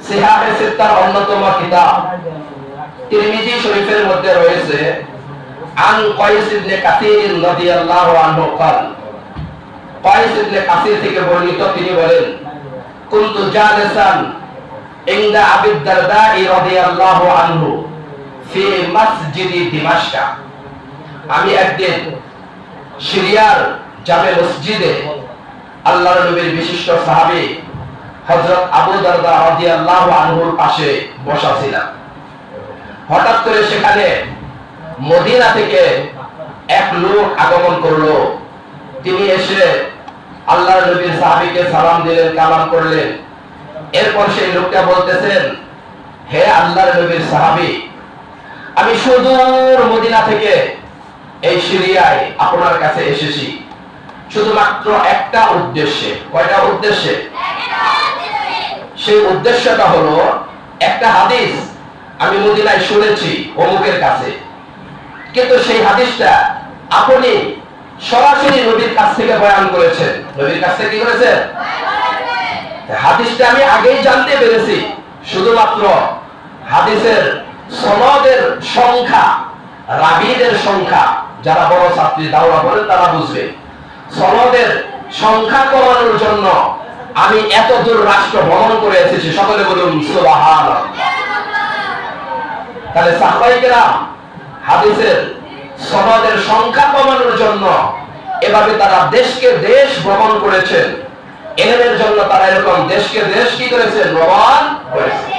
সিহাহে সিত্তার অন্যতম কিতাব তিরমিজি শরীফের মধ্যে রয়েছে আন কায়স ইবনে কাসির রাদিয়াল্লাহু আনহু قال কায়স ইবনে কাসির থেকে বর্ণিত তিনি বলেন কুনতু জালিসান ইনদা আবি দারদা রাদিয়াল্লাহু আনহু ফি মসজিদি দিমাশক। আমি একদিন সিরিয়ার জামে মসজিদে আল্লাহর নবীর বিশিষ্ট সাহাবী হযরত আবু দারদা রাদিয়াল্লাহু আনহুর পাশে বসা ছিলাম। হঠাৎ করে সেখানে মদিনা থেকে এক লোক আগমন করলো। তিনি এসে আল্লাহর নবীর সাহাবীকে সালাম দিলেন, কালাম করলেন। এরপর সেই লোকটা বলতেছেন, হে আল্লাহর নবীর সাহাবী, আমি সুদূর মদিনা থেকে এই সিরিয়ায় আপনার কাছে এসেছি শুধুমাত্র একটা উদ্দেশ্যে। কয়টা উদ্দেশ্যে? সেই উদ্দেশ্যটা হলো একটা হাদিস আমি মদিনায় শুনেছি অমুকের কাছে, কিন্তু সেই হাদিসটা আপনি সরাসরি নবীর কাছ থেকে বয়ান করেছেন। নবীর কাছ থেকে কি করেছেন? হাদিসটা আমি আগেই জানতে পেরেছি, শুধুমাত্র হাদিসের সনদের সংখ্যা, রাবীদের সংখ্যা, যারা বড় ছাত্রী দাওরা বলেন তারা বুঝবে, সনদের সংখ্যা কমানোর জন্য আমি এত দূর রাষ্ট্র ভ্রমণ করে এসেছি। সকলে বলুন সুবহানাল্লাহ। তাহলে সাহাবায়ে কেরাম হাদিসের সনদের সংখ্যা কমানোর জন্য এভাবে তারা দেশকে দেশ ভ্রমণ করেছেন। ইলমের জন্য তারা এরকম দেশকে দেশ কি করেছেন? ভ্রমণ করেছেন।